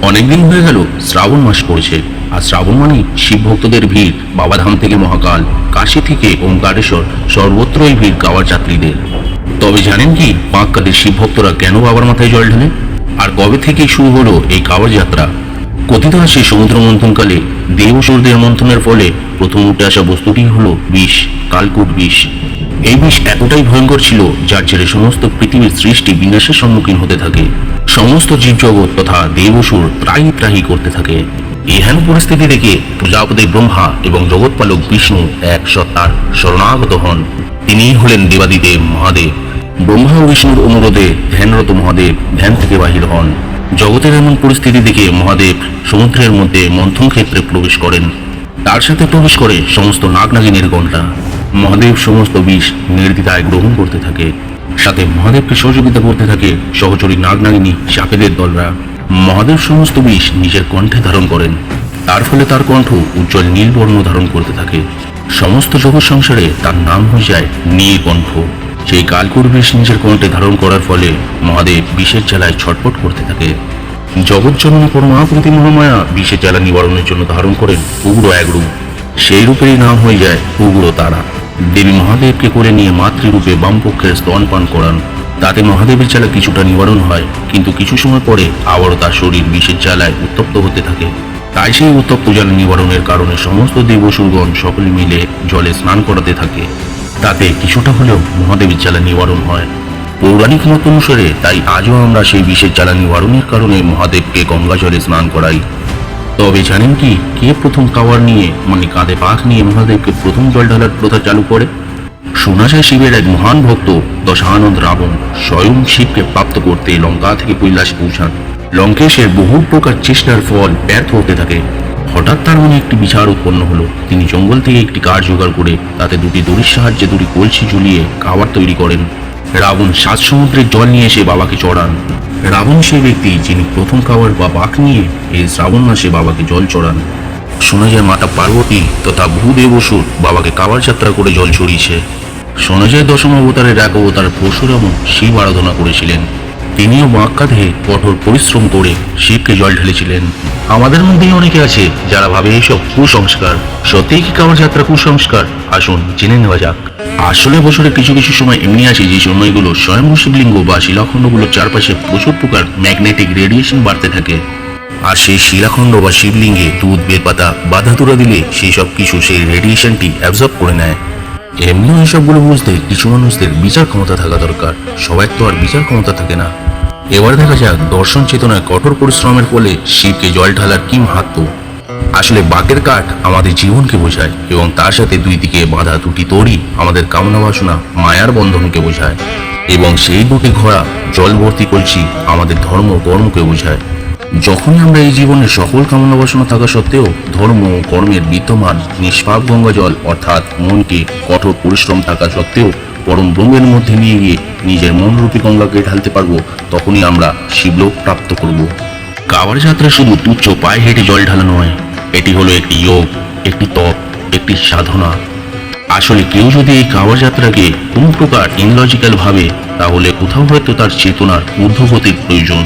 অনেকদিন হয়ে গেল শ্রাবণ মাস পড়েছে, আর শ্রাবণ মানে শিব ভক্তদের ভিড়। বাবাধাম থেকে মহাকাল, কাশী থেকে ওমকারেশ্বর, সর্বত্রই ভিড় কাওয়ার যাত্রীদের। তবে জানেন কি বাঁককালের শিব ভক্তরা কেন বাবার মাথায় জল ঢালে, আর কবে থেকে শুরু হলো এই কাওয়ার যাত্রা? কথিত আছে সমুদ্র মন্থনকালে দেব অসুরদের মন্থনের ফলে প্রথম উঠে আসা বস্তুটি হলো বিষ, কালকূট বিষ। এই বিষ এতটাই ভয়ঙ্কর ছিল যার জেরে সমস্ত পৃথিবীর সৃষ্টি বিনাশের সম্মুখীন হতে থাকে। সমস্ত জীবজগৎ তথা দেব অসুর ত্রাহি ত্রাহি করতে থাকে। এহেন পরিস্থিতি দেখে প্রজাপতি ব্রহ্মা এবং জগৎপালক বিষ্ণু এক সত্তার শরণাগত হন। তিনিই হলেন দেবাদিদেব মহাদেব। ব্রহ্মা ও বিষ্ণুর অনুরোধে ধ্যানরত মহাদেব ধ্যান থেকে বাহির হন। জগতের এমন পরিস্থিতি দেখে মহাদেব সমুদ্রের মধ্যে মন্থন ক্ষেত্রে প্রবেশ করেন। তার সাথে প্রবেশ করে সমস্ত নাগনাগিনীর গণটা। মহাদেব সমস্ত বিষ নির্দ্বিধায় গ্রহণ করতে থাকে। সাথে মহাদেবকে সহযোগিতা করতে থাকে সহচরী নাগনাগিনী সাপেদের দলরা। মহাদেব সমস্ত বিষ নিজের কণ্ঠে ধারণ করেন। তার ফলে তার কণ্ঠ উজ্জ্বল নীল বর্ণ ধারণ করতে থাকে। সমস্ত জগৎ সংসারে তার নাম হয়ে যায় নীলকণ্ঠ। সেই কালকুট বিষ নিজের কণ্ঠে ধারণ করার ফলে মহাদেব বিষের জ্বালায় ছটফট করতে থাকে। জগৎজননী পরমাকৃতি মহামায়া বিষের জ্বালা নিবারণের জন্য ধারণ করেন উগ্র এক রূপ। সেই রূপেরই নাম হয়ে যায় উগ্র তারা। দেবী মহাদেবকে করে নিয়ে মাতৃরূপে বামপক্ষের স্তন পান করান। তাতে মহাদেবের জ্বালা কিছুটা নিবারণ হয়, কিন্তু কিছু সময় পরে আবারও তার শরীর বিষের জ্বালায় উত্তপ্ত হতে থাকে। তাই সেই উত্তপ্ত জ্বালা নিবারণের কারণে সমস্ত দেবসুরগণ সকলে মিলে জলে স্নান করাতে থাকে। তাতে কিছুটা হলেও মহাদেবের জ্বালা নিবারণ হয়। পৌরাণিক মত অনুসারে তাই আজও আমরা সেই বিষের জ্বালা নিবারণের কারণে মহাদেবকে গঙ্গা জলে স্নান করাই। তবে জানেন কি কে প্রথম কাওয়ার নিয়ে মানে কাঁধে পাখ নিয়ে মহাদেবকে প্রথম জল ঢালার প্রথা চালু করে? শোনা যায় শিবের এক মহান ভক্ত দশানন্দ রাবণ স্বয়ং শিবকে প্রাপ্ত করতে লঙ্কা থেকে কৈলাসে পৌঁছান। লঙ্কেশের বহু প্রকার চেষ্টার ফল ব্যর্থ হতে থাকে। হঠাৎ তার মনে একটি বিচার উৎপন্ন হলো। তিনি জঙ্গল থেকে একটি কাঠ জোগাড় করে তাতে দুটি দড়ির সাহায্যে দুটি কলসি ঝুলিয়ে খাবার তৈরি করেন। রাবণ 7 সমুদ্রের জল নিয়ে এসে বাবাকে চড়ান। রাবণ সেই ব্যক্তি যিনি প্রথম খাবার বা বাঁক নিয়ে এই শ্রাবণ মাসে বাবাকে জল চড়ান। শোনা যায় মাতা পার্বতী তথা ভূদেব অসুর বাবাকে কাওয়ার যাত্রা করে জল ছড়িয়েছে। শোনা যায় দশম অবতারের এক অবতার পরশুরামও শিব আরাধনা করেছিলেন। তিনিও বাঁক কাঁধে কঠোর পরিশ্রম করে শিবকে জল ঢেলেছিলেন। আমাদের মধ্যেই অনেকে আছে যারা ভাবে এইসব কুসংস্কার। সত্যিই কি কাওয়ার যাত্রা কুসংস্কার? আসুন জেনে নেওয়া যাক। আসলে বছরে কিছু কিছু সময় এমনি আছে যে সময়গুলো স্বয়ম্ভূ শিবলিঙ্গ বা শিলাখণ্ডগুলোর চারপাশে প্রচুর প্রকার ম্যাগনেটিক রেডিয়েশন বাড়তে থাকে। আর সেই শিলাখণ্ড বা শিবলিঙ্গে দুধ বেলপাতা বা ধাতুরা দিলে সেই সব কিছু সেই রেডিয়েশনটি অ্যাবজর্ব করে নেয়। এমনিও এইসবগুলো বুঝতে কিছু মানুষদের বিচার ক্ষমতা থাকা দরকার। সবাই তো আর বিচার ক্ষমতা থাকে না। এবার দেখা যাক দর্শন চেতনায় কঠোর পরিশ্রমের ফলে শিবকে জল ঢালার কি মাহাত্ম্য। আসলে বাঁকের কাঠ আমাদের জীবনকে বোঝায় এবং তার সাথে দুই দিকে বাঁধা দুটি দড়ি আমাদের কামনা বাসনা মায়ার বন্ধনকে বোঝায়, এবং সেই দুটি ঘোড়া জল ভর্তি কলসি আমাদের ধর্ম কর্মকে বোঝায়। যখনই আমরা এই জীবনে সকল কামনা বাসনা থাকা সত্ত্বেও ধর্ম ও কর্মের বিদ্যমান নিষ্পাপ গঙ্গা জল অর্থাৎ মনকে কঠোর পরিশ্রম থাকা সত্ত্বেও পরম ব্রহ্মের মধ্যে নিয়ে গিয়ে নিজের মনরূপী গঙ্গাকে ঢালতে পারবো, তখনই আমরা শিবলোক প্রাপ্ত করব। কাওয়ার যাত্রা শুধু তুচ্ছ পায়ে হেঁটে জল ঢালা নয়, এটি হলো একটি যোগ, একটি তপ, একটি সাধনা। আসলে কেউ যদি এই কাওয়ার যাত্রাকে কোনো প্রকার ইনলজিক্যাল ভাবে, তাহলে কোথাও হয়তো তার চেতনার ঊর্ধ্বগতির প্রয়োজন।